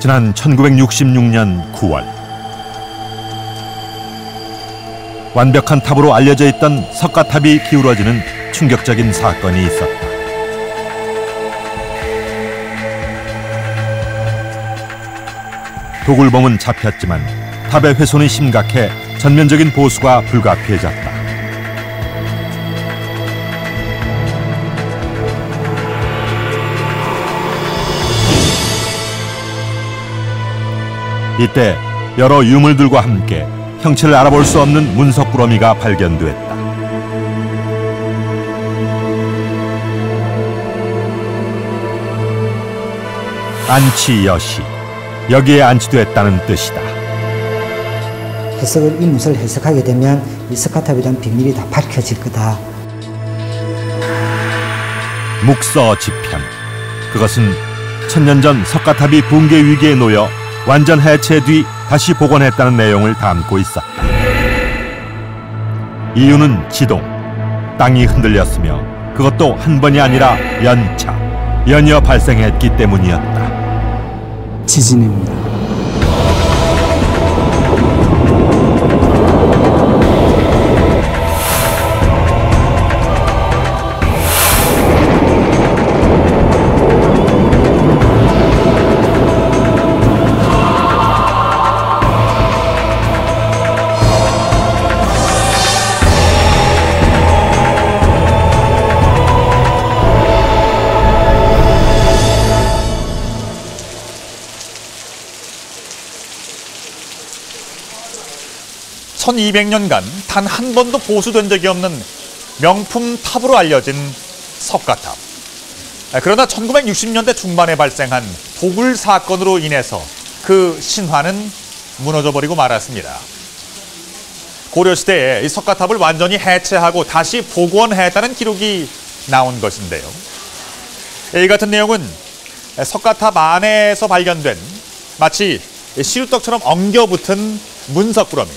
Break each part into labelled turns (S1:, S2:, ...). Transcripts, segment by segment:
S1: 지난 1966년 9월 완벽한 탑으로 알려져 있던 석가탑이 기울어지는 충격적인 사건이 있었다. 도굴범은 잡혔지만 탑의 훼손이 심각해 전면적인 보수가 불가피해졌다. 이때 여러 유물들과 함께 형체를 알아볼 수 없는 문석꾸러미가 발견됐다. 안치여시, 여기에 안치됐다는 뜻이다.
S2: 이 문서를 해석하게 되면 이 석가탑에 대한 비밀이 다 밝혀질 거다.
S1: 묵서지편, 그것은 천년 전 석가탑이 붕괴 위기에 놓여 완전 해체 뒤 다시 복원했다는 내용을 담고 있었다. 이유는 지동, 땅이 흔들렸으며 그것도 한 번이 아니라 연이어 발생했기 때문이었다.
S2: 지진입니다.
S3: (1200년간) 단 한 번도 보수된 적이 없는 명품 탑으로 알려진 석가탑. 그러나 1960년대 중반에 발생한 도굴 사건으로 인해서 그 신화는 무너져버리고 말았습니다. 고려시대에 이 석가탑을 완전히 해체하고 다시 복원했다는 기록이 나온 것인데요. 이 같은 내용은 석가탑 안에서 발견된 마치 시루떡처럼 엉겨붙은 문석꾸러미,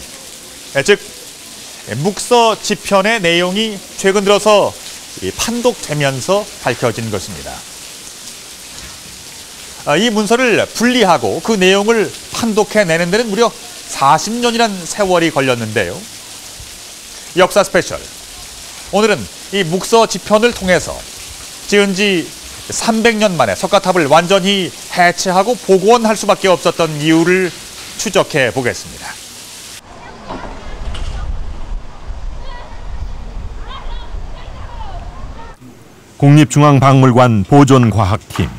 S3: 즉 묵서지편의 내용이 최근 들어서 판독되면서 밝혀진 것입니다. 이 문서를 분리하고 그 내용을 판독해내는 데는 무려 40년이란 세월이 걸렸는데요. 역사 스페셜, 오늘은 이 묵서지편을 통해서 지은 지 300년 만에 석가탑을 완전히 해체하고 복원할 수밖에 없었던 이유를 추적해 보겠습니다.
S1: 국립중앙박물관 보존과학팀.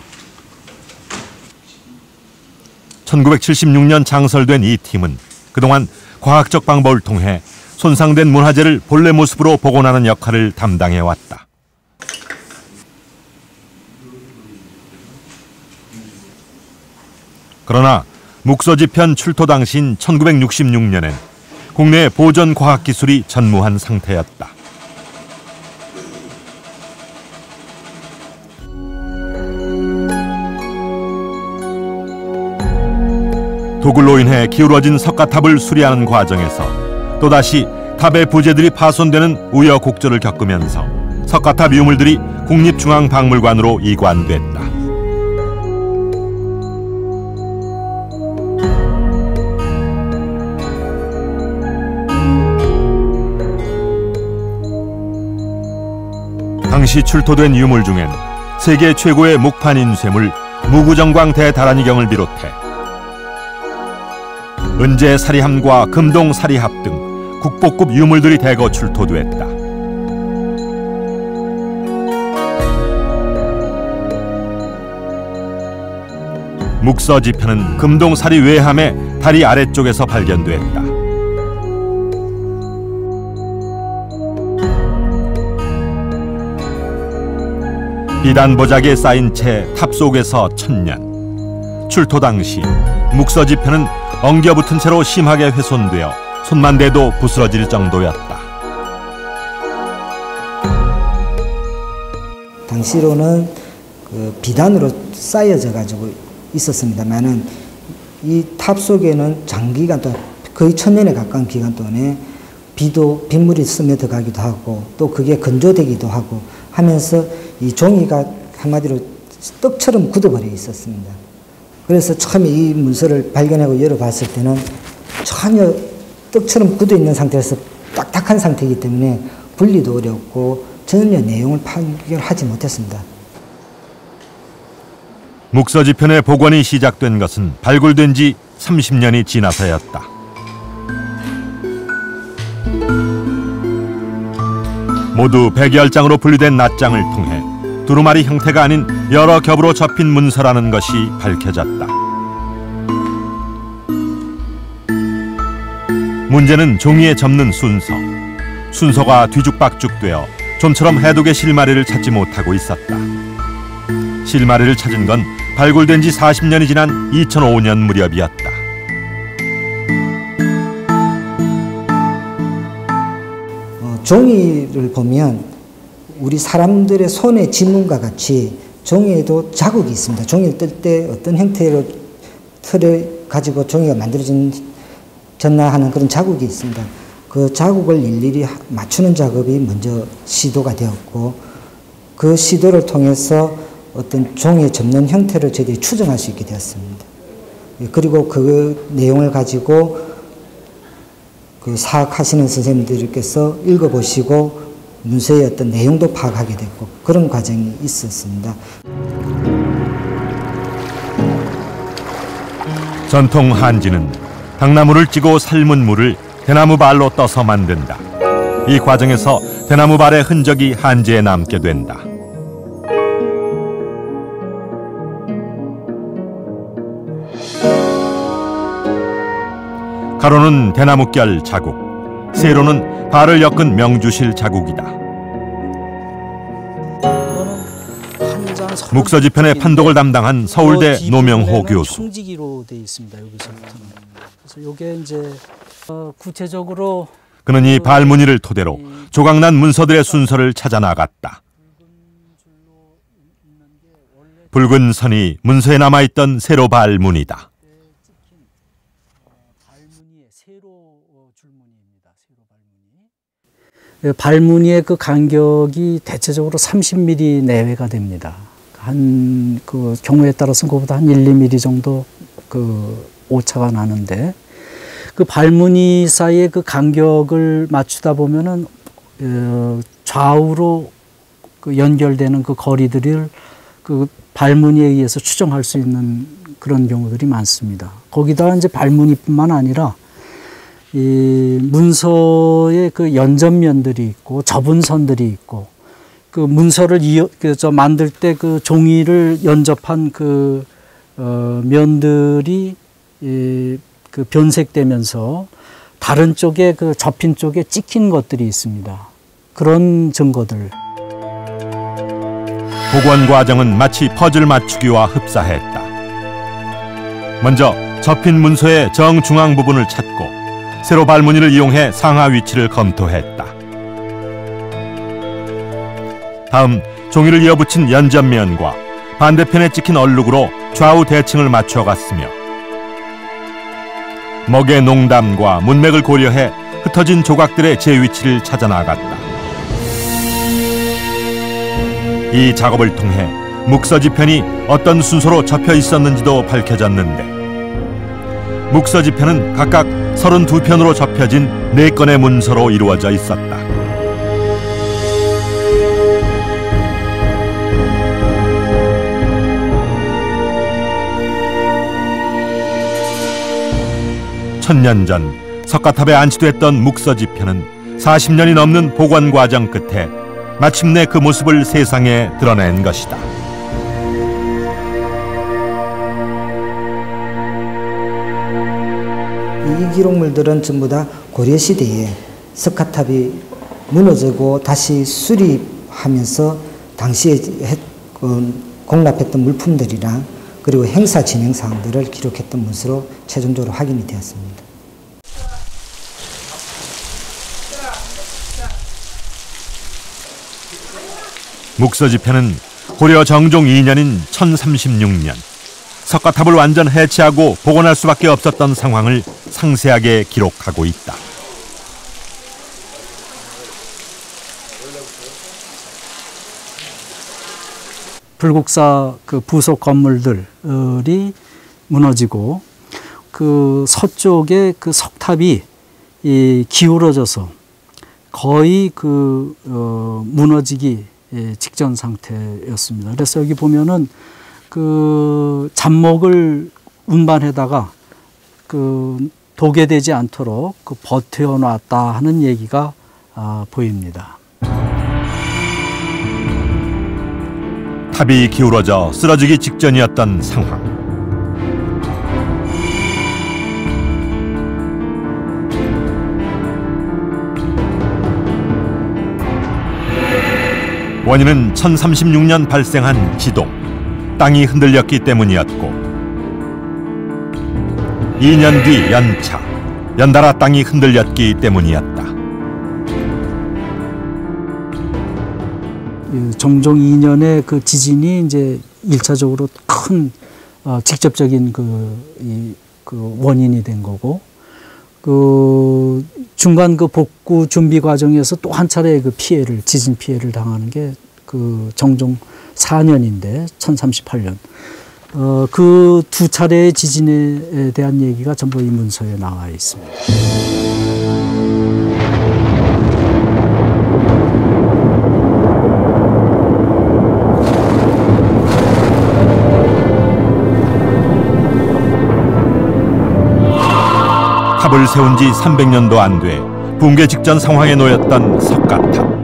S1: 1976년 창설된 이 팀은 그동안 과학적 방법을 통해 손상된 문화재를 본래 모습으로 복원하는 역할을 담당해왔다. 그러나 묵서지편 출토 당시인 1966년엔 국내 보존과학기술이 전무한 상태였다. 도굴로 인해 기울어진 석가탑을 수리하는 과정에서 또다시 탑의 부재들이 파손되는 우여곡절을 겪으면서 석가탑 유물들이 국립중앙박물관으로 이관됐다. 당시 출토된 유물 중엔 세계 최고의 목판 인쇄물 무구정광 대다란이경을 비롯해 은재 사리함과 금동 사리합 등 국보급 유물들이 대거 출토됐다. 묵서지편은 금동 사리 외함의 다리 아래쪽에서 발견됐다. 비단 보자기에 쌓인 채 탑 속에서 1000년. 출토 당시 묵서지편은 엉겨붙은 채로 심하게 훼손되어 손만 대도 부스러질 정도였다.
S2: 당시로는 비단으로 쌓여져 가지고 있었습니다만은 이 탑 속에는 장기간 동안 거의 1000년에 가까운 기간 동안에 빗물이 스며들어가기도 하고 또 그게 건조되기도 하고 하면서 이 종이가 한마디로 떡처럼 굳어버려 있었습니다. 그래서 처음에 이 문서를 발견하고 열어봤을 때는 전혀 떡처럼 굳어있는 상태에서 딱딱한 상태이기 때문에 분리도 어렵고 전혀 내용을 판결하지 못했습니다.
S1: 묵서지편의 복원이 시작된 것은 발굴된 지 30년이 지나서였다. 모두 100여 장으로 분리된 낱장을 통해 두루마리 형태가 아닌 여러 겹으로 접힌 문서라는 것이 밝혀졌다. 문제는 종이에 접는 순서. 순서가 뒤죽박죽되어 좀처럼 해독의 실마리를 찾지 못하고 있었다. 실마리를 찾은 건 발굴된 지 40년이 지난 2005년 무렵이었다.
S2: 종이를 보면 우리 사람들의 손의 지문과 같이 종이에도 자국이 있습니다. 종이를 뜰 때 어떤 형태로 틀을 가지고 종이가 만들어졌나 하는 그런 자국이 있습니다. 그 자국을 일일이 맞추는 작업이 먼저 시도가 되었고 그 시도를 통해서 어떤 종이에 접는 형태를 저희들이 추정할 수 있게 되었습니다. 그리고 그 내용을 가지고 그 사학하시는 선생님들께서 읽어보시고 문서의 어떤 내용도 파악하게 됐고 그런 과정이 있었습니다.
S1: 전통 한지는 당나무를 찌고 삶은 물을 대나무 발로 떠서 만든다. 이 과정에서 대나무 발의 흔적이 한지에 남게 된다. 가로는 대나무결 자국, 세로는 발을 엮은 명주실 자국이다. 묵서지편의 판독을 담당한 서울대 노명호 교수.
S4: 청지기로 돼 있습니다. 여기서부터는. 그래서 이게 이제 구체적으로
S1: 그는 이 발무늬를 토대로 조각난 문서들의 순서를 찾아 나갔다. 붉은 선이 문서에 남아있던 세로 발무늬다.
S4: 발무늬의 그 간격이 대체적으로 30mm 내외가 됩니다. 한 그 경우에 따라서는 그보다 한 1, 2mm 정도 그 오차가 나는데 그 발무늬 사이의 그 간격을 맞추다 보면은 좌우로 그 연결되는 그 거리들을 그 발무늬에 의해서 추정할 수 있는 그런 경우들이 많습니다. 거기다가 이제 발무늬뿐만 아니라 이 문서의 그 연접면들이 있고 접은 선들이 있고 그 문서를 만들 때 그 종이를 연접한 그 면들이 그 변색되면서 다른 쪽에 그 접힌 쪽에 찍힌 것들이 있습니다. 그런 증거들.
S1: 복원 과정은 마치 퍼즐 맞추기와 흡사했다. 먼저 접힌 문서의 정중앙 부분을 찾고 세로 발무늬를 이용해 상하 위치를 검토했다. 다음 종이를 이어붙인 연접면과 반대편에 찍힌 얼룩으로 좌우 대칭을 맞춰갔으며 먹의 농담과 문맥을 고려해 흩어진 조각들의 재위치를 찾아 나갔다. 이 작업을 통해 묵서지편이 어떤 순서로 접혀 있었는지도 밝혀졌는데 묵서지편은 각각 32편으로 접혀진 4건의 문서로 이루어져 있었다. 천년 전 석가탑에 안치됐던 묵서지편은 40년이 넘는 복원 과정 끝에 마침내 그 모습을 세상에 드러낸 것이다.
S2: 이 기록물들은 전부 다 고려시대에 석가탑이 무너지고 다시 수립하면서 당시에 공납했던 물품들이랑 그리고 행사 진행 사항들을 기록했던 문서로 최종적으로 확인이 되었습니다.
S1: 묵서지편은 고려 정종 2년인 1036년 석가탑을 완전 해체하고 복원할 수밖에 없었던 상황을 상세하게 기록하고 있다.
S4: 불국사 그 부속 건물들이 무너지고 그 서쪽에 그 석탑이 기울어져서 거의 무너지기 직전 상태였습니다. 그래서 여기 보면은 그 잡목을 운반해다가 도개되지 않도록 버텨놨다 하는 얘기가 보입니다.
S1: 탑이 기울어져 쓰러지기 직전이었던 상황. 원인은 1036년 발생한 지동, 땅이 흔들렸기 때문이었고 2년 뒤 연차, 연달아 땅이 흔들렸기 때문이었다.
S4: 종종 2년의 그 지진이 이제 1차적으로 큰 직접적인 그 원인이 된 거고, 그 중간 그 복구 준비 과정에서 또 한 차례 그 지진 피해를 당하는 게 그 정종 4년인데 1038년. 그 두 차례의 지진에 대한 얘기가 전부 이 문서에 나와 있습니다.
S1: 탑을 세운 지 300년도 안 돼 붕괴 직전 상황에 놓였던 석가탑.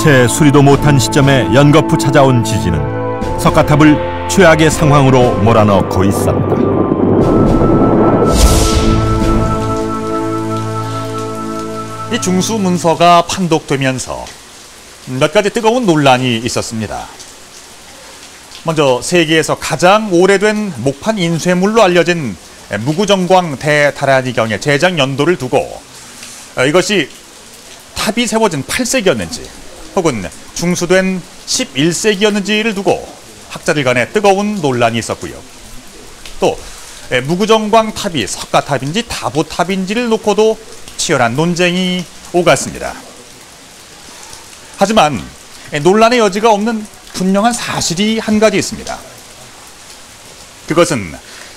S1: 채 수리도 못한 시점에 연거푸 찾아온 지진은 석가탑을 최악의 상황으로 몰아넣고 있었다.
S3: 이 중수 문서가 판독되면서 몇 가지 뜨거운 논란이 있었습니다. 먼저 세계에서 가장 오래된 목판 인쇄물로 알려진 무구정광 대다라니경의 제작 연도를 두고 이것이 탑이 세워진 8세기였는지 혹은 중수된 11세기였는지를 두고 학자들 간에 뜨거운 논란이 있었고요. 또 무구정광 탑이 석가탑인지 다보탑인지를 놓고도 치열한 논쟁이 오갔습니다. 하지만 논란의 여지가 없는 분명한 사실이 한 가지 있습니다. 그것은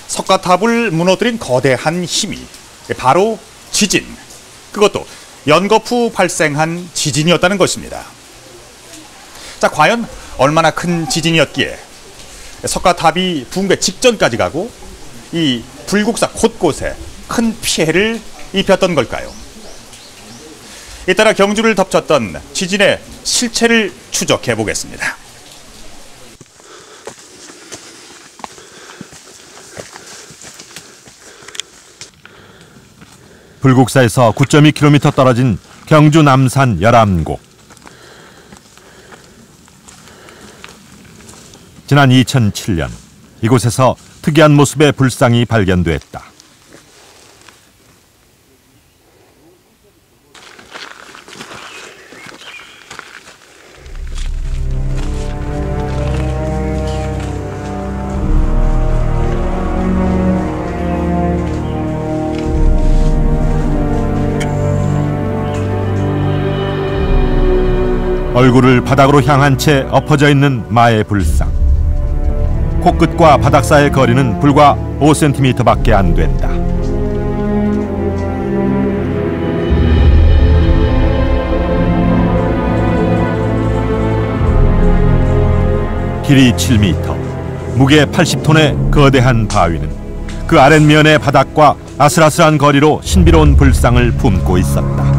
S3: 석가탑을 무너뜨린 거대한 힘이 바로 지진, 그것도 연거푸 발생한 지진이었다는 것입니다. 자, 과연 얼마나 큰 지진이었기에 석가탑이 붕괴 직전까지 가고 이 불국사 곳곳에 큰 피해를 입혔던 걸까요? 이따라 경주를 덮쳤던 지진의 실체를 추적해 보겠습니다.
S1: 불국사에서 9.2km 떨어진 경주 남산 열암곡. 지난 2007년 이곳에서 특이한 모습의 불상이 발견됐다. 얼굴을 바닥으로 향한 채 엎어져 있는 마의 불상. 코끝과 바닥 사이의 거리는 불과 5cm밖에 안 된다. 길이 7m, 무게 80톤의 거대한 바위는 그 아랫면의 바닥과 아슬아슬한 거리로 신비로운 불상을 품고 있었다.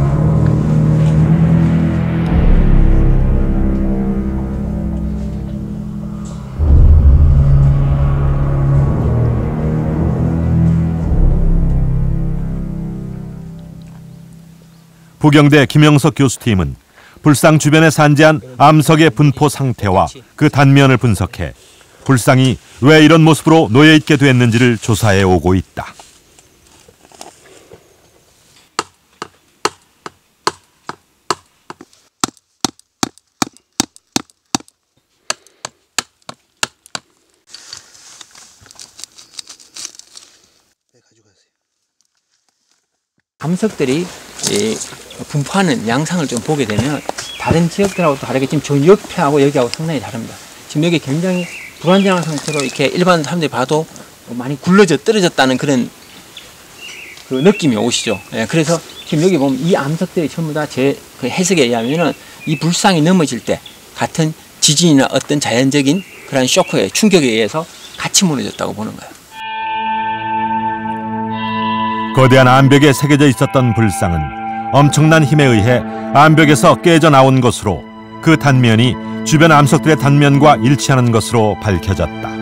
S1: 부경대 김영석 교수팀은 불상 주변에 산재한 암석의 분포 상태와 그 단면을 분석해 불상이 왜 이런 모습으로 놓여있게 됐는지를 조사해 오고 있다.
S5: 암석들이 분포하는 양상을 좀 보게 되면 다른 지역들하고 다르게 지금 저 옆에하고 여기하고 상당히 다릅니다. 지금 여기 굉장히 불안정한 상태로 이렇게 일반 사람들이 봐도 많이 굴러져 떨어졌다는 그런 그 느낌이 오시죠. 예, 그래서 지금 여기 보면 이 암석들이 전부 다 제 그 해석에 의하면은 이 불상이 넘어질 때 같은 지진이나 어떤 자연적인 그런 쇼크에 충격에 의해서 같이 무너졌다고 보는 거예요.
S1: 거대한 암벽에 새겨져 있었던 불상은 엄청난 힘에 의해 암벽에서 깨져 나온 것으로 그 단면이 주변 암석들의 단면과 일치하는 것으로 밝혀졌다.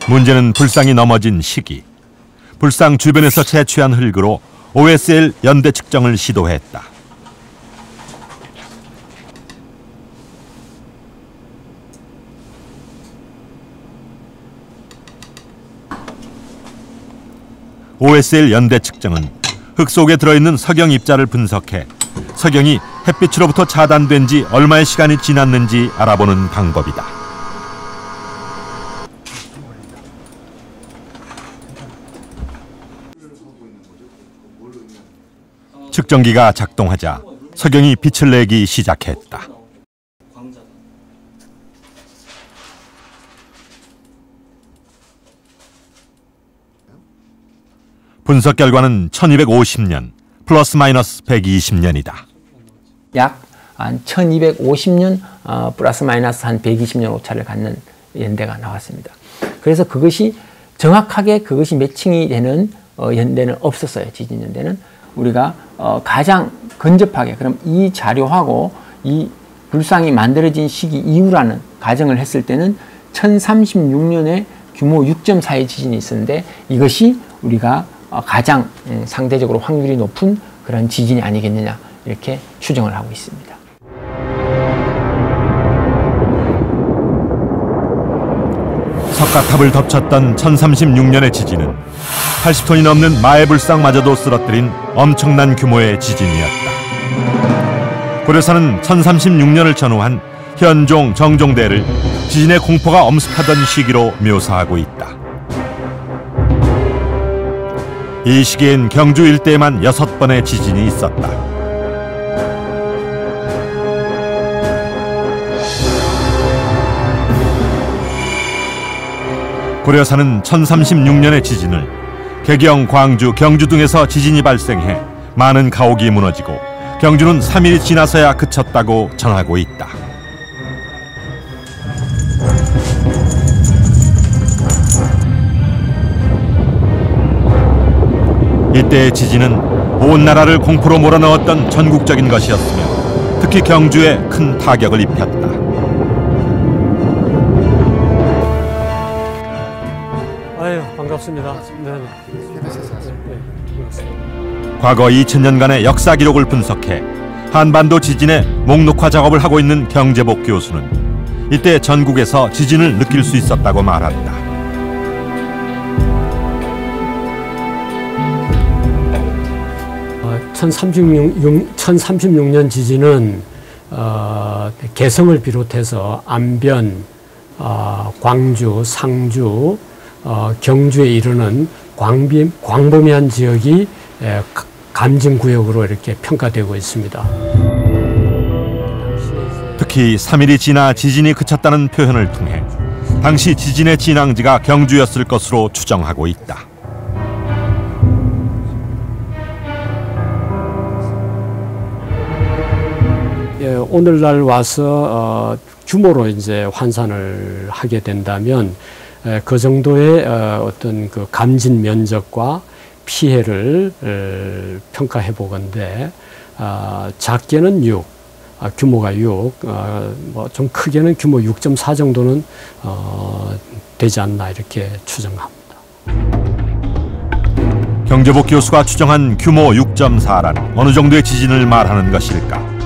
S1: 문제는 불상이 넘어진 시기. 불상 주변에서 채취한 흙으로 OSL 연대 측정을 시도했다. OSL 연대 측정은 흙 속에 들어있는 석영 입자를 분석해 석영이 햇빛으로부터 차단된 지 얼마의 시간이 지났는지 알아보는 방법이다. 측정기가 작동하자 석영이 빛을 내기 시작했다. 분석 결과는 1250년 플러스 마이너스 120년이다.
S5: 약 한 1250년 플러스 마이너스 한 120년 오차를 갖는 연대가 나왔습니다. 그래서 그것이 정확하게 그것이 매칭이 되는 연대는 없었어요. 지진 연대는. 우리가 가장 근접하게 그럼 이 자료하고 이 불상이 만들어진 시기 이후라는 가정을 했을 때는 1036년에 규모 6.4의 지진이 있었는데 이것이 우리가 가장 상대적으로 확률이 높은 그런 지진이 아니겠느냐 이렇게 추정을 하고 있습니다.
S1: 석가탑을 덮쳤던 1036년의 지진은 80톤이 넘는 마애불상마저도 쓰러뜨린 엄청난 규모의 지진이었다. 고려사는 1036년을 전후한 현종, 정종대를 지진의 공포가 엄습하던 시기로 묘사하고 있다. 이 시기엔 경주 일대에만 6번의 지진이 있었다. 고려사는 1036년의 지진을 개경, 광주, 경주 등에서 지진이 발생해 많은 가옥이 무너지고 경주는 3일이 지나서야 그쳤다고 전하고 있다. 이때의 지진은 온 나라를 공포로 몰아넣었던 전국적인 것이었으며 특히 경주에 큰 타격을 입혔다.
S6: 아유, 반갑습니다. 네.
S1: 과거 2000년간의 역사 기록을 분석해 한반도 지진의 목록화 작업을 하고 있는 경제복 교수는 이때 전국에서 지진을 느낄 수 있었다고 말한다.
S6: 1036년 지진은 개성을 비롯해서 안변, 광주, 상주, 경주에 이르는 광범위한 지역이 감징구역으로 이렇게 평가되고 있습니다.
S1: 특히 3일이 지나 지진이 그쳤다는 표현을 통해 당시 지진의 진앙지가 경주였을 것으로 추정하고 있다.
S6: 예, 오늘날 와서 규모로 이제 환산을 하게 된다면 그 정도의 어떤 그 감진 면적과 피해를 평가해 보건대 작게는 6, 규모가 6, 뭐 좀 크게는 규모 6.4 정도는 되지 않나 이렇게 추정합니다.
S1: 경제복 교수가 추정한 규모 6.4란 어느 정도의 지진을 말하는 것일까?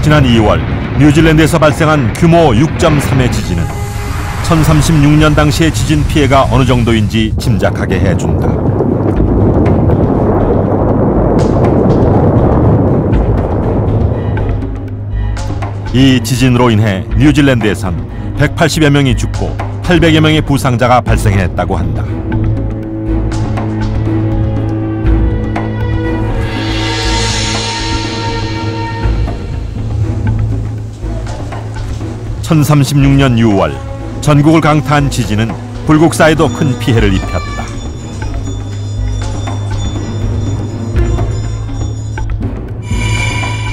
S1: 지난 2월 뉴질랜드에서 발생한 규모 6.3의 지진은 1036년 당시의 지진 피해가 어느 정도인지 짐작하게 해준다. 이 지진으로 인해 뉴질랜드에선 180여 명이 죽고 800여 명의 부상자가 발생했다고 한다. (1036년 6월) 전국을 강타한 지진은 불국사에도 큰 피해를 입혔다.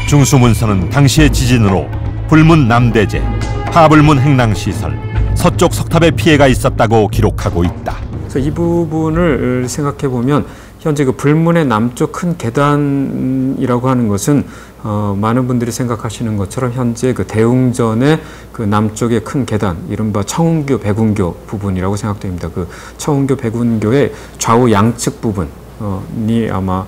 S1: 중수문서는 당시의 지진으로 불문 남대제, 하불문 행랑시설, 서쪽 석탑에 피해가 있었다고 기록하고 있다.
S7: 그래서 이 부분을 생각해 보면 현재 그 불문의 남쪽 큰 계단이라고 하는 것은 많은 분들이 생각하시는 것처럼 현재 그 대웅전의 그 남쪽의 큰 계단, 이른바 청운교, 백운교 부분이라고 생각됩니다. 그 청운교, 백운교의 좌우 양측 부분이 아마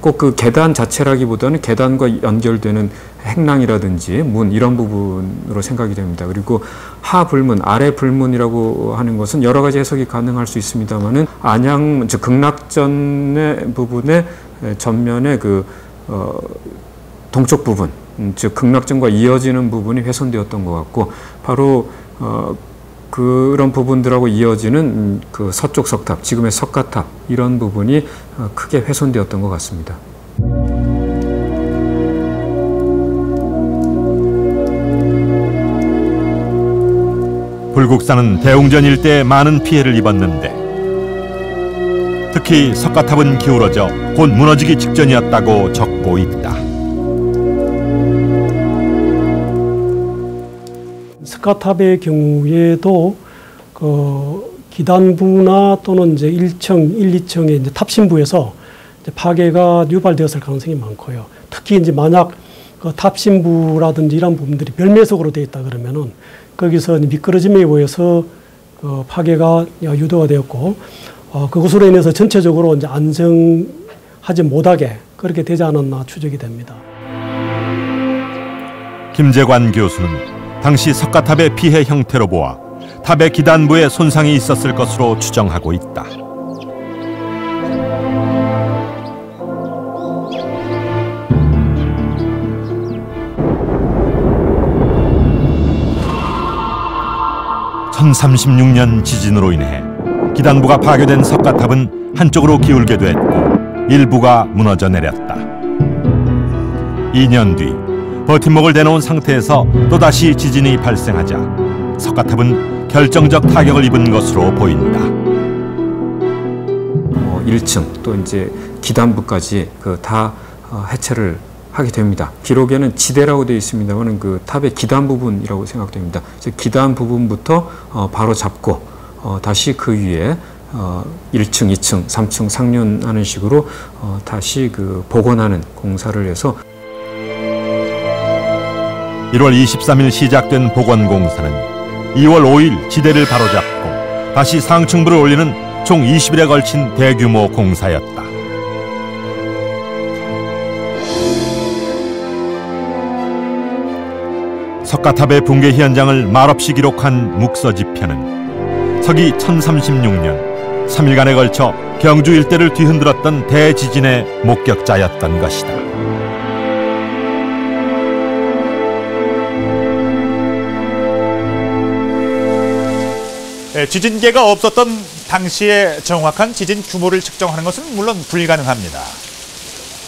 S7: 꼭 그 계단 자체라기보다는 계단과 연결되는 행랑이라든지 문 이런 부분으로 생각이 됩니다. 그리고 하불문, 아래 불문이라고 하는 것은 여러 가지 해석이 가능할 수 있습니다만은 안양 즉 극락전의 부분의 전면에 그 동쪽 부분, 즉 극락전과 이어지는 부분이 훼손되었던 것 같고 바로 그런 부분들하고 이어지는 그 서쪽 석탑, 지금의 석가탑 이런 부분이 크게 훼손되었던 것 같습니다.
S1: 불국사는 대웅전 일대에 많은 피해를 입었는데 특히 석가탑은 기울어져 곧 무너지기 직전이었다고 적고 있다.
S8: 석가탑의 경우에도 그 기단부나 또는 이제 1층, 1, 2층의 이제 탑신부에서 이제 파괴가 유발되었을 가능성이 많고요. 특히 이제 만약 그 탑신부라든지 이런 부분들이 별매석으로 되어 있다 그러면은 거기서 미끄러짐에 의해서 그 파괴가 유도가 되었고, 그것으로 인해서 전체적으로 이제 안정하지 못하게 그렇게 되지 않았나 추정이 됩니다.
S1: 김재관 교수는 당시 석가탑의 피해 형태로 보아 탑의 기단부에 손상이 있었을 것으로 추정하고 있다. (1036년) 지진으로 인해 기단부가 파괴된 석가탑은 한쪽으로 기울게 됐고 일부가 무너져 내렸다. 2년 뒤 버팀목을 대놓은 상태에서 또다시 지진이 발생하자 석가탑은 결정적 타격을 입은 것으로 보인다.
S7: 1층 또 이제 기단부까지 그 다 해체를 하게 됩니다. 기록에는 지대라고 되어 있습니다만 그 탑의 기단 부분이라고 생각됩니다. 즉 기단 부분부터 바로 잡고 다시 그 위에 1층, 2층, 3층 상륜하는 식으로 다시 그 복원하는 공사를 해서
S1: 1월 23일 시작된 복원 공사는 2월 5일 지대를 바로잡고 다시 상층부를 올리는 총 20일에 걸친 대규모 공사였다. 석가탑의 붕괴 현장을 말없이 기록한 묵서지편은 서기 1036년 3일간에 걸쳐 경주 일대를 뒤흔들었던 대지진의 목격자였던 것이다.
S3: 지진계가 없었던 당시의 정확한 지진 규모를 측정하는 것은 물론 불가능합니다.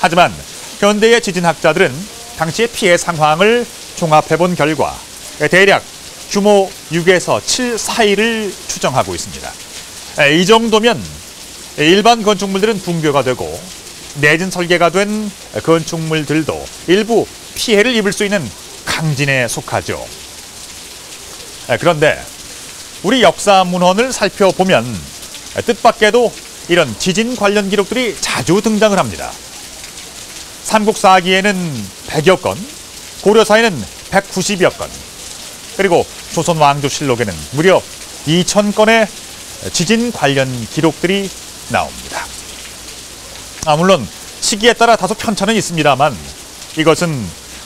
S3: 하지만 현대의 지진학자들은 당시의 피해 상황을 종합해본 결과 대략 규모 6에서 7 사이를 추정하고 있습니다. 이 정도면 일반 건축물들은 붕괴가 되고 내진 설계가 된 건축물들도 일부 피해를 입을 수 있는 강진에 속하죠. 그런데 우리 역사 문헌을 살펴보면 뜻밖에도 이런 지진 관련 기록들이 자주 등장을 합니다. 삼국사기에는 100여 건, 고려사에는 190여 건, 그리고 조선왕조실록에는 무려 2000건의 지진 관련 기록들이 나옵니다. 물론 시기에 따라 다소 편차는 있습니다만 이것은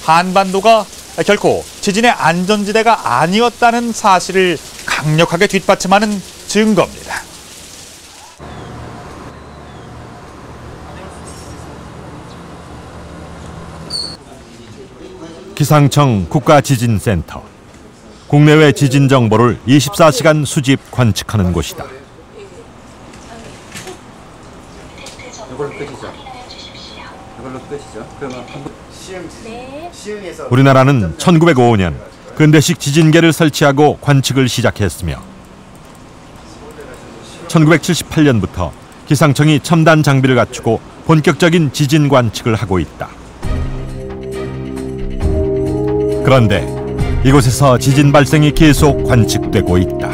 S3: 한반도가 결코 지진의 안전지대가 아니었다는 사실을 강력하게 뒷받침하는 증거입니다.
S1: 기상청 국가지진센터. 국내외 지진 정보를 24시간 수집 관측하는 곳이다.
S9: 이걸로 끝이죠. 이걸로 끝이죠. 그러면
S1: 우리나라는 1905년 근대식 지진계를 설치하고 관측을 시작했으며 1978년부터 기상청이 첨단 장비를 갖추고 본격적인 지진 관측을 하고 있다. 그런데 이곳에서 지진 발생이 계속 관측되고 있다.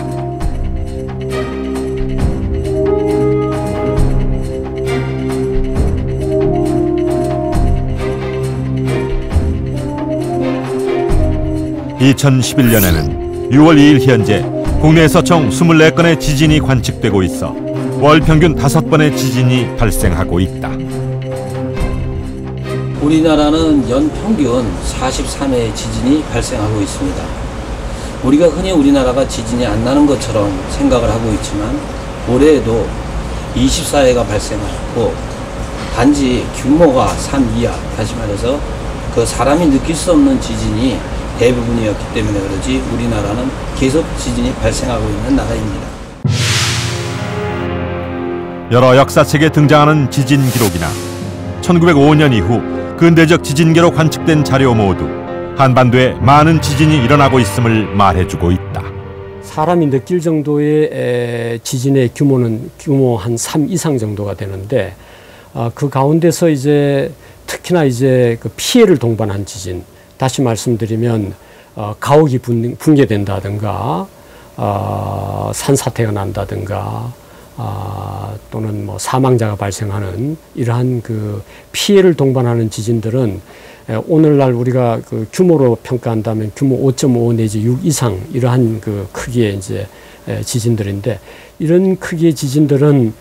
S1: (2011년에는) 6월 2일 현재 국내에서 총 24건의 지진이 관측되고 있어 월 평균 5번의 지진이 발생하고 있다.
S10: 우리나라는 연 평균 43회의 지진이 발생하고 있습니다. 우리가 흔히 우리나라가 지진이 안 나는 것처럼 생각을 하고 있지만 올해에도 24회가 발생하였고 단지 규모가 3 이하, 다시 말해서 그 사람이 느낄 수 없는 지진이 대부분이었기 때문에 그러지 우리나라는 계속 지진이 발생하고 있는 나라입니다.
S1: 여러 역사책에 등장하는 지진 기록이나 1905년 이후 근대적 지진계로 관측된 자료 모두 한반도에 많은 지진이 일어나고 있음을 말해주고 있다.
S6: 사람이 느낄 정도의 지진의 규모는 규모 한 3 이상 정도가 되는데 그 가운데서 이제 특히나 이제 그 피해를 동반한 지진, 다시 말씀드리면 가옥이 붕괴된다든가 산사태가 난다든가 또는 뭐 사망자가 발생하는 이러한 그 피해를 동반하는 지진들은 오늘날 우리가 그 규모로 평가한다면 규모 5.5 내지 6 이상 이러한 그 크기의 이제 지진들인데 이런 크기의 지진들은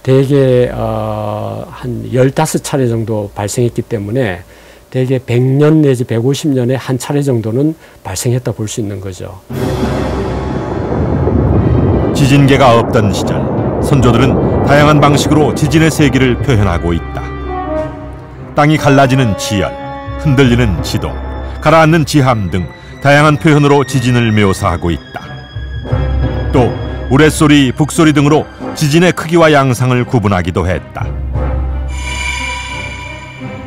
S6: 대개 한 15차례 정도 발생했기 때문에 대개 100년 내지 150년에 한 차례 정도는 발생했다 볼 수 있는 거죠.
S1: 지진계가 없던 시절 선조들은 다양한 방식으로 지진의 세기를 표현하고 있다. 땅이 갈라지는 지열, 흔들리는 지도, 가라앉는 지함 등 다양한 표현으로 지진을 묘사하고 있다. 또 우레소리, 북소리 등으로 지진의 크기와 양상을 구분하기도 했다.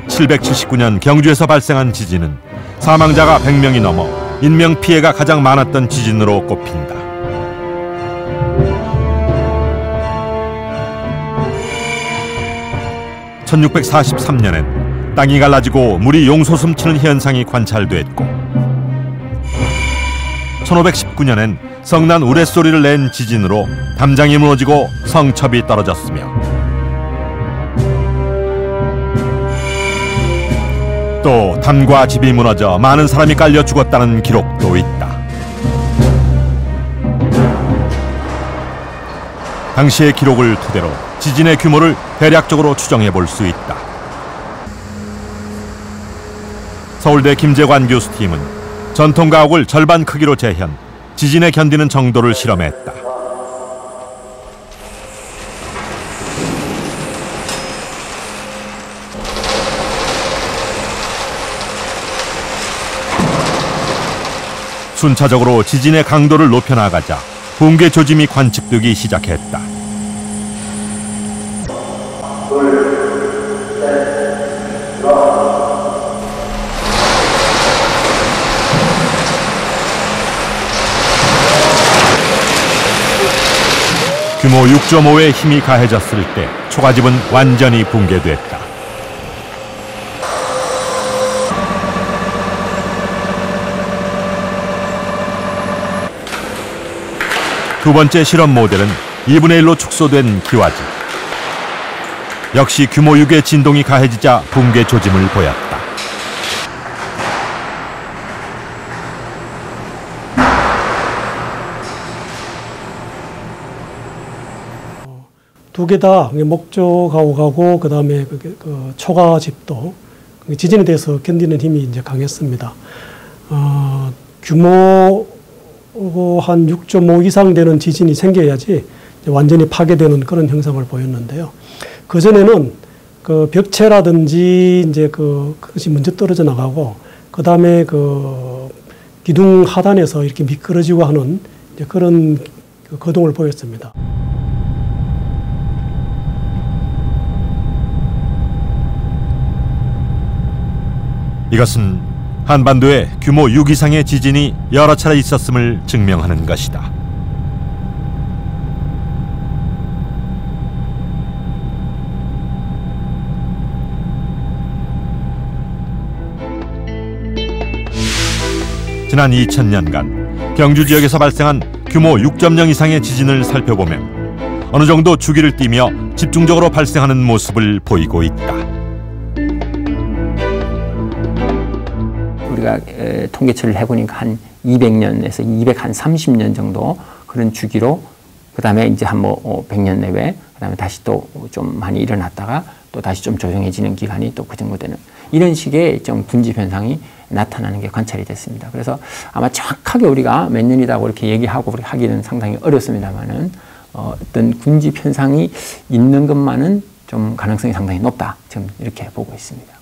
S1: 779년 경주에서 발생한 지진은 사망자가 100명이 넘어 인명피해가 가장 많았던 지진으로 꼽힌다. 1643년엔 땅이 갈라지고 물이 용솟음 치는 현상이 관찰됐고 1519년엔 성난 우레소리를 낸 지진으로 담장이 무너지고 성첩이 떨어졌으며 또 담과 집이 무너져 많은 사람이 깔려 죽었다는 기록도 있다. 당시의 기록을 토대로 지진의 규모를 대략적으로 추정해 볼 수 있다. 서울대 김재관 교수팀은 전통 가옥을 절반 크기로 재현, 지진에 견디는 정도를 실험했다. 순차적으로 지진의 강도를 높여나가자 붕괴 조짐이 관측되기 시작했다. 규모 6.5의 힘이 가해졌을 때 초가집은 완전히 붕괴됐다. 두 번째 실험 모델은 2분의 1로 축소된 기와집. 역시 규모 6의 진동이 가해지자 붕괴 조짐을 보였다.
S8: 두 개 다 목조 가옥하고 그다음에 그 초가집도 지진에 대해서 견디는 힘이 이제 강했습니다. 규모 한 6.5 이상 되는 지진이 생겨야지 완전히 파괴되는 그런 형상을 보였는데요. 그 전에는 그 벽체라든지 이제 그것이 먼저 떨어져 나가고 그다음에 그 기둥 하단에서 이렇게 미끄러지고 하는 이제 그런 거동을 보였습니다.
S1: 이것은 한반도에 규모 6 이상의 지진이 여러 차례 있었음을 증명하는 것이다. 지난 2000년간 경주 지역에서 발생한 규모 6.0 이상의 지진을 살펴보면 어느 정도 주기를 띠며 집중적으로 발생하는 모습을 보이고 있다.
S5: 우리가 통계치를 해보니까 한 200년에서 230년 정도 그런 주기로 그다음에 이제 한 100년 내외 그다음에 다시 또 좀 많이 일어났다가 또 다시 좀 조용해지는 기간이 또 그 정도 되는 이런 식의 좀 군집 현상이 나타나는 게 관찰이 됐습니다. 그래서 아마 정확하게 우리가 몇 년이라고 이렇게 얘기하고 하기는 상당히 어렵습니다만은 어떤 군집 현상이 있는 것만은 좀 가능성이 상당히 높다. 지금 이렇게 보고 있습니다.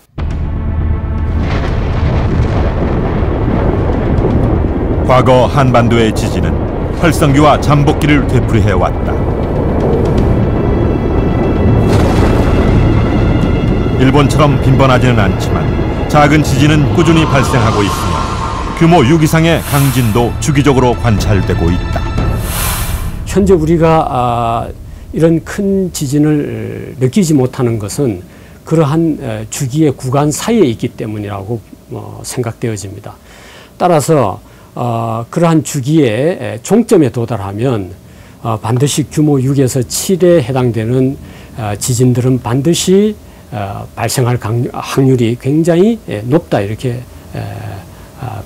S1: 과거 한반도의 지진은 활성기와 잠복기를 되풀이해왔다. 일본처럼 빈번하지는 않지만 작은 지진은 꾸준히 발생하고 있으며 규모 6 이상의 강진도 주기적으로 관찰되고 있다.
S6: 현재 우리가 이런 큰 지진을 느끼지 못하는 것은 그러한 주기의 구간 사이에 있기 때문이라고 생각되어집니다. 따라서 그러한 주기의 종점에 도달하면 반드시 규모 6에서 7에 해당되는 지진들은 반드시 발생할 확률이 굉장히 높다 이렇게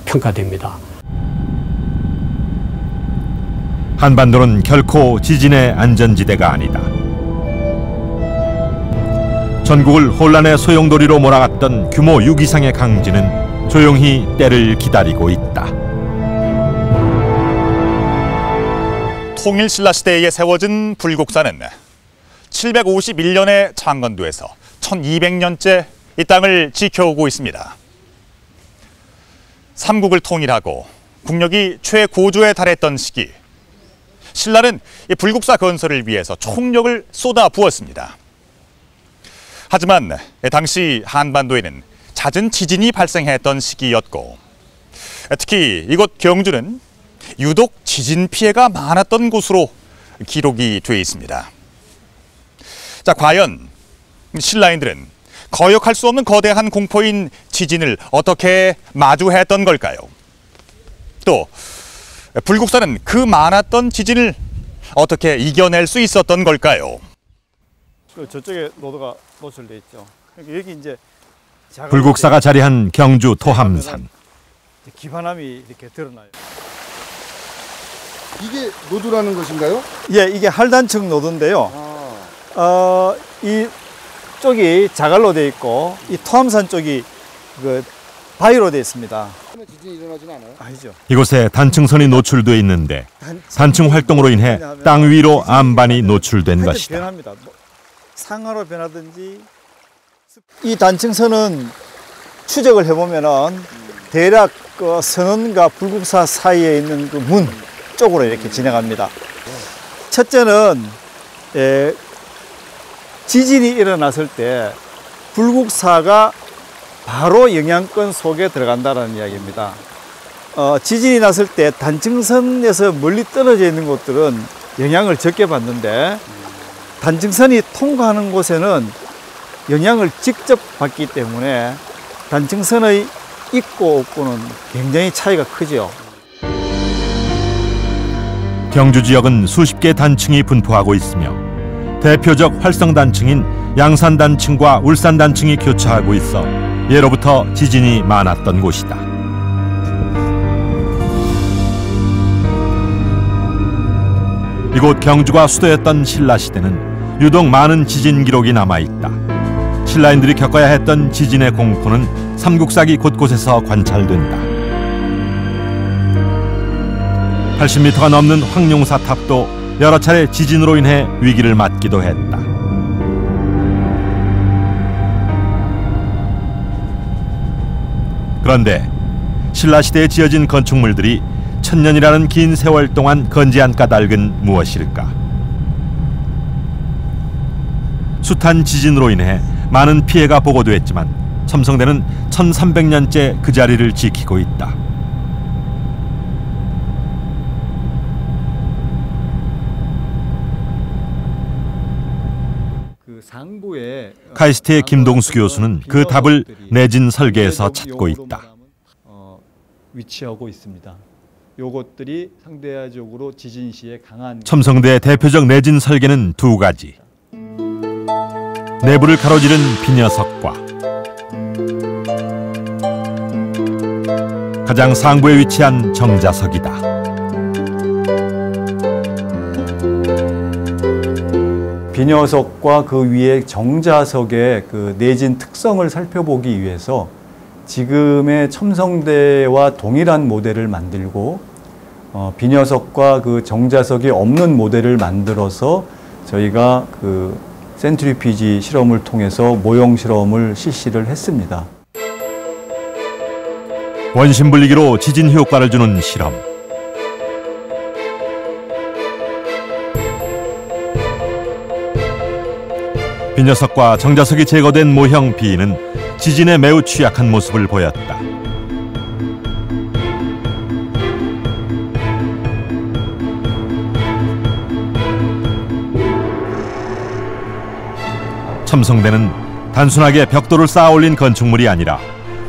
S6: 평가됩니다.
S1: 한반도는 결코 지진의 안전지대가 아니다. 전국을 혼란의 소용돌이로 몰아갔던 규모 6 이상의 강진은 조용히 때를 기다리고 있다.
S3: 통일신라 시대에 세워진 불국사는 751년에 창건돼서 1200년째 이 땅을 지켜오고 있습니다. 삼국을 통일하고 국력이 최고조에 달했던 시기, 신라는 이 불국사 건설을 위해서 총력을 쏟아부었습니다. 하지만 당시 한반도에는 잦은 지진이 발생했던 시기였고, 특히 이곳 경주는 유독 지진 피해가 많았던 곳으로 기록이 돼 있습니다. 자, 과연 신라인들은 거역할 수 없는 거대한 공포인 지진을 어떻게 마주했던 걸까요? 또 불국사는 그 많았던 지진을 어떻게 이겨낼 수 있었던 걸까요?
S11: 저쪽에 노도가 노출돼 있죠. 여기 이제
S1: 불국사가 자리한 경주 토함산.
S11: 기반함이 이렇게 드러나요.
S12: 이게 노도라는 것인가요?
S11: 예, 이게 할단층 노도인데요. 이 쪽이 자갈로 되어 있고 이 토함산 쪽이 그 바위로 되어 있습니다.
S12: 지진이 일어나지는 않아요?
S11: 아니죠.
S1: 이곳에 단층선이 노출돼 있는데 단층 활동으로 인해 땅 위로 암반이 노출된 것이다.
S11: 변합니다. 상하로 변하든지. 이 단층선은 추적을 해보면은 대략 그 선원과 불국사 사이에 있는 그 문 쪽으로 이렇게 진행합니다. 첫째는 지진이 일어났을 때 불국사가 바로 영향권 속에 들어간다는 이야기입니다. 지진이 났을 때 단층선에서 멀리 떨어져 있는 곳들은 영향을 적게 받는데 단층선이 통과하는 곳에는 영향을 직접 받기 때문에 단층선의 있고 없고는 굉장히 차이가 크죠.
S1: 경주 지역은 수십 개 단층이 분포하고 있으며 대표적 활성 단층인 양산 단층과 울산 단층이 교차하고 있어 예로부터 지진이 많았던 곳이다. 이곳 경주가 수도였던 신라시대는 유독 많은 지진 기록이 남아있다. 신라인들이 겪어야 했던 지진의 공포는 삼국사기 곳곳에서 관찰된다. 80m가 넘는 황룡사탑도 여러 차례 지진으로 인해 위기를 맞기도 했다. 그런데 신라시대에 지어진 건축물들이 천년이라는 긴 세월 동안 건재한 까닭은 무엇일까? 숱한 지진으로 인해 많은 피해가 보고됐지만 첨성대는 1300년째 그 자리를 지키고 있다. 카이스트의 김동수 교수는 그 답을 내진 설계에서 찾고 있다.
S11: 위치하고 있습니다. 요것들이 상대적으로 지진 시에 강한
S1: 첨성대 대표적 내진 설계는 두 가지. 내부를 가로지른 비녀석과 가장 상부에 위치한 정자석이다.
S11: 비녀석과 그 위에 정자석의 그 내진 특성을 살펴보기 위해서 지금의 첨성대와 동일한 모델을 만들고 비녀석과 그 정자석이 없는 모델을 만들어서 저희가 그 센트리피지 실험을 통해서 모형 실험을 실시를 했습니다.
S1: 원심 분리기로 지진 효과를 주는 실험. 비녀석과 정자석이 제거된 모형 비는 지진에 매우 취약한 모습을 보였다. 첨성대는 단순하게 벽돌을 쌓아 올린 건축물이 아니라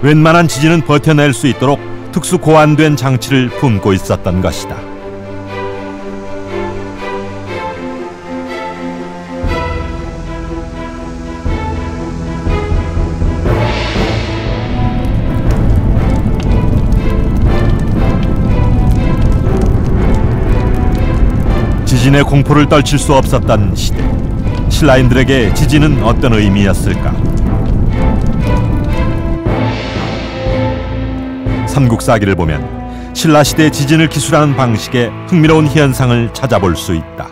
S1: 웬만한 지진은 버텨낼 수 있도록 특수 고안된 장치를 품고 있었던 것이다. 지진의 공포를 떨칠 수 없었던 시대. 신라인들에게 지진은 어떤 의미였을까? 삼국사기를 보면 신라시대 지진을 기술하는 방식의 흥미로운 현상을 찾아볼 수 있다.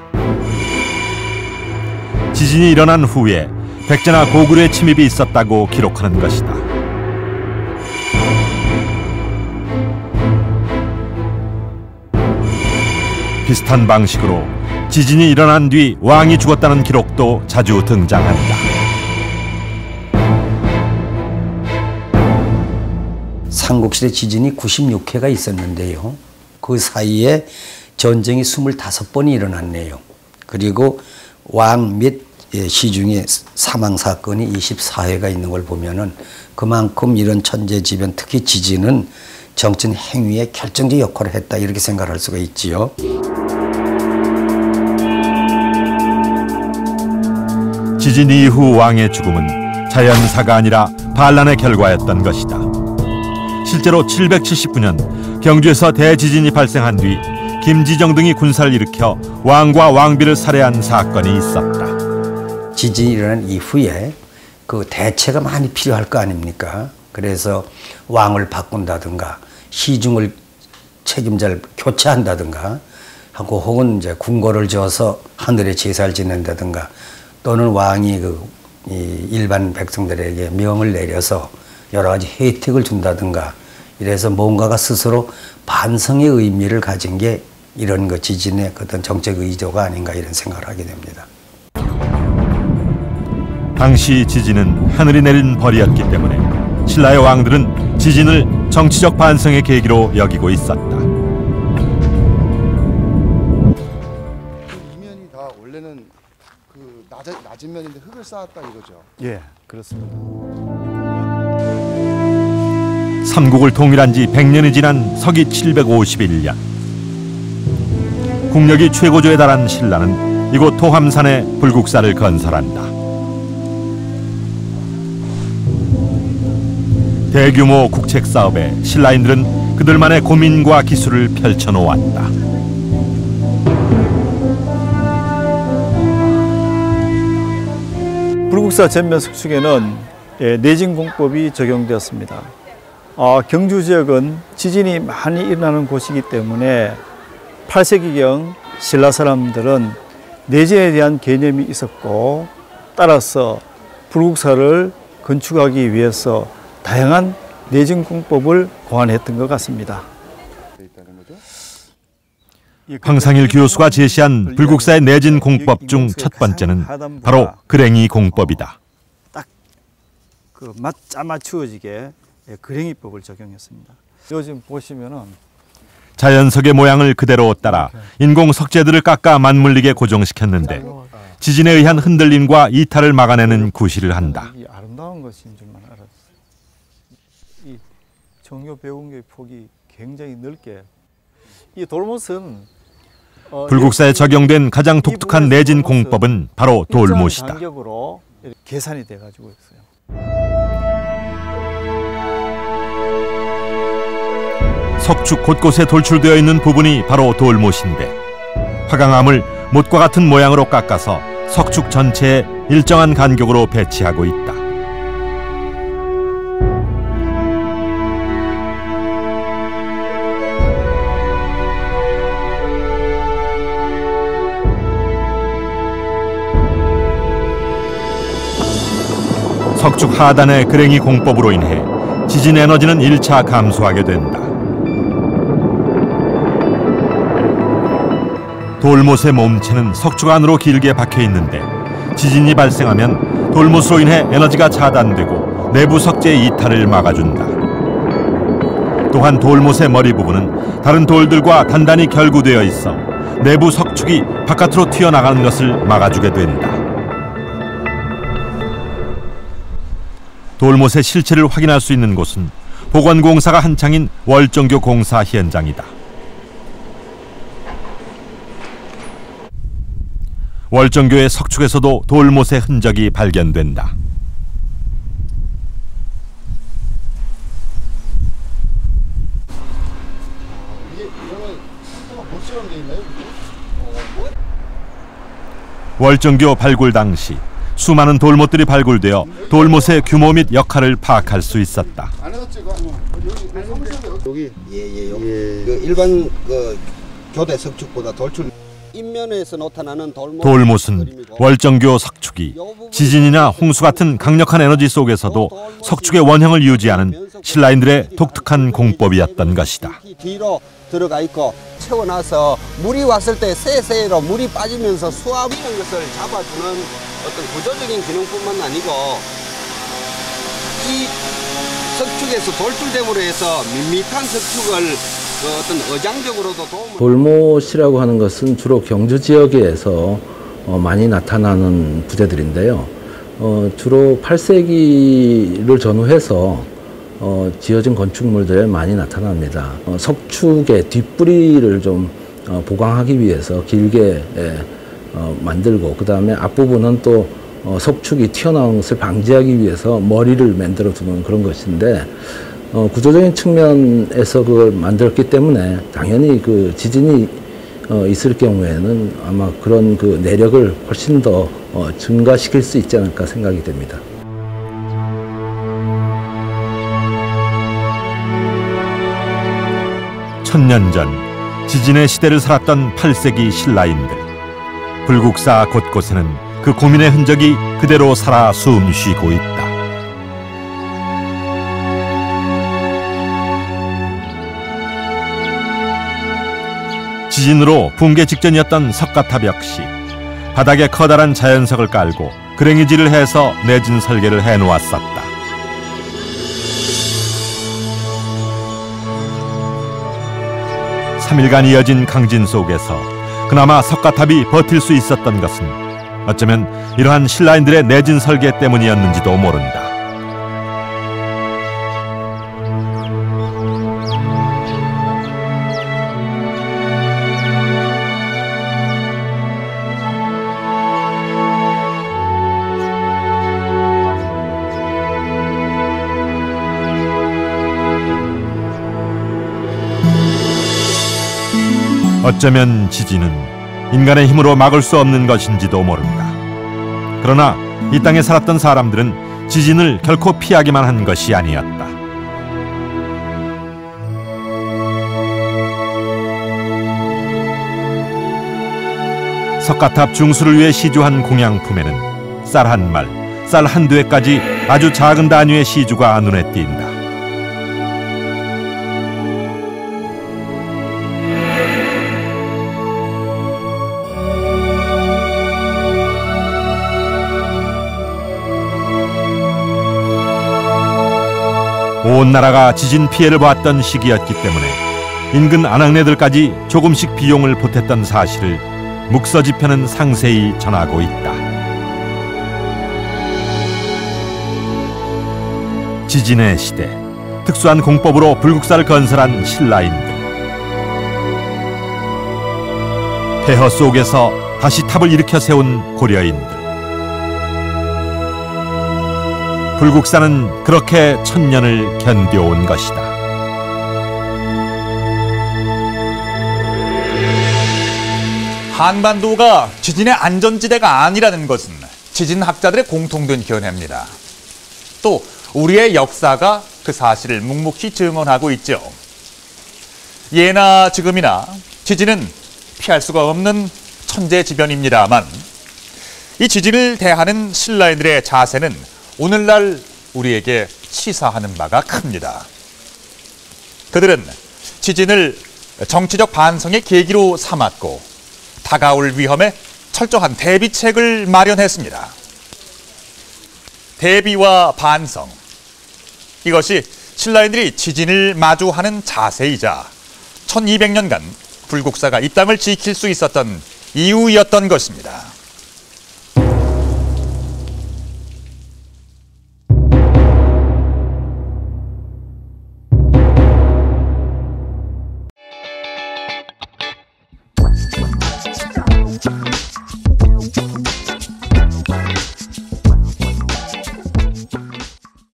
S1: 지진이 일어난 후에 백제나 고구려의 침입이 있었다고 기록하는 것이다. 비슷한 방식으로 지진이 일어난 뒤 왕이 죽었다는 기록도 자주 등장한다.
S13: 삼국시대 지진이 96회가 있었는데요. 그 사이에 전쟁이 25번이 일어났네요. 그리고 왕 및 시중에 사망사건이 24회가 있는 걸 보면은 그만큼 이런 천재지변, 특히 지진은 정치 행위에 결정적 역할을 했다, 이렇게 생각할 수가 있지요.
S1: 지진 이후 왕의 죽음은 자연사가 아니라 반란의 결과였던 것이다. 실제로 779년 경주에서 대지진이 발생한 뒤 김지정 등이 군사를 일으켜 왕과 왕비를 살해한 사건이 있었다.
S13: 지진이 일어난 이후에 그 대체가 많이 필요할 거 아닙니까? 그래서 왕을 바꾼다든가 시중을 책임자를 교체한다든가 하고, 혹은 이제 궁궐을 지어서 하늘에 제사를 지낸다든가, 또는 왕이 일반 백성들에게 명을 내려서 여러 가지 혜택을 준다든가, 이래서 뭔가가 스스로 반성의 의미를 가진 게 이런 거 지진의 어떤 정책 의도가 아닌가, 이런 생각을 하게 됩니다.
S1: 당시 지진은 하늘이 내린 벌이었기 때문에 신라의 왕들은 지진을 정치적 반성의 계기로 여기고 있었다.
S12: 이면이 다 원래는 그 낮은 면인데 흙을 쌓았다 이거죠?
S11: 예, 그렇습니다.
S1: 삼국을 통일한 지 100년이 지난 서기 751년. 국력이 최고조에 달한 신라는 이곳 토함산에 불국사를 건설한다. 대규모 국책 사업에 신라인들은 그들만의 고민과 기술을 펼쳐놓았다.
S11: 불국사 전면 석축에는 내진공법이 적용되었습니다. 경주 지역은 지진이 많이 일어나는 곳이기 때문에 8세기경 신라 사람들은 내진에 대한 개념이 있었고, 따라서 불국사를 건축하기 위해서 다양한 내진공법을 고안했던 것 같습니다.
S1: 황상일 교수가 제시한 불국사의 내진 공법 중 첫 번째는 바로 그랭이 공법이다.
S11: 딱 그 짜맞추어지게 그랭이법을 적용했습니다. 요즘 보시면은
S1: 자연석의 모양을 그대로 따라 인공 석재들을 깎아 맞물리게 고정시켰는데 지진에 의한 흔들림과 이탈을 막아내는 구실을 한다.
S11: 이 아름다운 것인 줄만 알았어요. 이 정교 배운교의 폭이 굉장히 넓게 이 돌못은
S1: 불국사에 적용된 가장 독특한 내진 공법은 바로 돌못이다.
S11: 간격으로 계산이 돼가지고 있어요.
S1: 석축 곳곳에 돌출되어 있는 부분이 바로 돌못인데 화강암을 못과 같은 모양으로 깎아서 석축 전체에 일정한 간격으로 배치하고 있다. 석축 하단의 그랭이 공법으로 인해 지진 에너지는 1차 감소하게 된다. 돌못의 몸체는 석축 안으로 길게 박혀 있는데 지진이 발생하면 돌못으로 인해 에너지가 차단되고 내부 석재의 이탈을 막아준다. 또한 돌못의 머리 부분은 다른 돌들과 단단히 결구되어 있어 내부 석축이 바깥으로 튀어나가는 것을 막아주게 된다. 돌못의 실체를 확인할 수 있는 곳은 보건공사가 한창인 월정교 공사 현장이다. 월정교의 석축에서도 돌못의 흔적이 발견된다. 월정교 발굴 당시 수많은 돌못들이 발굴되어 돌못의 규모 및 역할을 파악할 수 있었다.
S14: 여기 그 일반 그 교대 석축보다 돌출 인면에서 나타나는
S1: 돌못은 월정교 석축이 지진이나 홍수 같은 강력한 에너지 속에서도 석축의 원형을 유지하는 신라인들의 독특한 공법이었던 것이다.
S14: 뒤로 들어가 있고 채워놔서 물이 왔을 때 세세로 물이 빠지면서 수압 이런 것을 잡아주는 어떤 구조적인 기능뿐만 아니고 이 석축에서 돌출됨으로 해서 밋밋한 석축을 어떤 어장적으로도 도움을.
S10: 돌못이라고 하는 것은 주로 경주 지역에서 많이 나타나는 부재들인데요. 주로 8세기를 전후해서 지어진 건축물들에 많이 나타납니다. 석축의 뒷뿌리를 좀 보강하기 위해서 길게 만들고 그 다음에 앞부분은 또 석축이 튀어나오는 것을 방지하기 위해서 머리를 만들어 두는 그런 것인데 구조적인 측면에서 그걸 만들었기 때문에 당연히 그 지진이 있을 경우에는 아마 그런 그 내력을 훨씬 더 증가시킬 수 있지 않을까 생각이 됩니다.
S1: 천년 전 지진의 시대를 살았던 8세기 신라인들. 불국사 곳곳에는 그 고민의 흔적이 그대로 살아 숨쉬고 있다. 지진으로 붕괴 직전이었던 석가탑 역시 바닥에 커다란 자연석을 깔고 그랭이질을 해서 내진 설계를 해놓았었다. (3일간) 이어진 강진 속에서 그나마 석가탑이 버틸 수 있었던 것은 어쩌면 이러한 신라인들의 내진 설계 때문이었는지도 모른다. 어쩌면 지진은 인간의 힘으로 막을 수 없는 것인지도 모른다. 그러나 이 땅에 살았던 사람들은 지진을 결코 피하기만 한 것이 아니었다. 석가탑 중수를 위해 시주한 공양품에는 쌀 한 말, 쌀 한두 해까지 아주 작은 단위의 시주가 눈에 띈다. 온 나라가 지진 피해를 보았던 시기였기 때문에 인근 안악내들까지 조금씩 비용을 보탰던 사실을 묵서지편은 상세히 전하고 있다. 지진의 시대, 특수한 공법으로 불국사를 건설한 신라인들. 폐허 속에서 다시 탑을 일으켜 세운 고려인들. 불국사는 그렇게 천년을 견뎌온 것이다.
S3: 한반도가 지진의 안전지대가 아니라는 것은 지진학자들의 공통된 견해입니다. 또 우리의 역사가 그 사실을 묵묵히 증언하고 있죠. 예나 지금이나 지진은 피할 수가 없는 천재지변입니다만 이 지진을 대하는 신라인들의 자세는 오늘날 우리에게 시사하는 바가 큽니다. 그들은 지진을 정치적 반성의 계기로 삼았고 다가올 위험에 철저한 대비책을 마련했습니다. 대비와 반성, 이것이 신라인들이 지진을 마주하는 자세이자 1200년간 불국사가 이 땅을 지킬 수 있었던 이유였던 것입니다.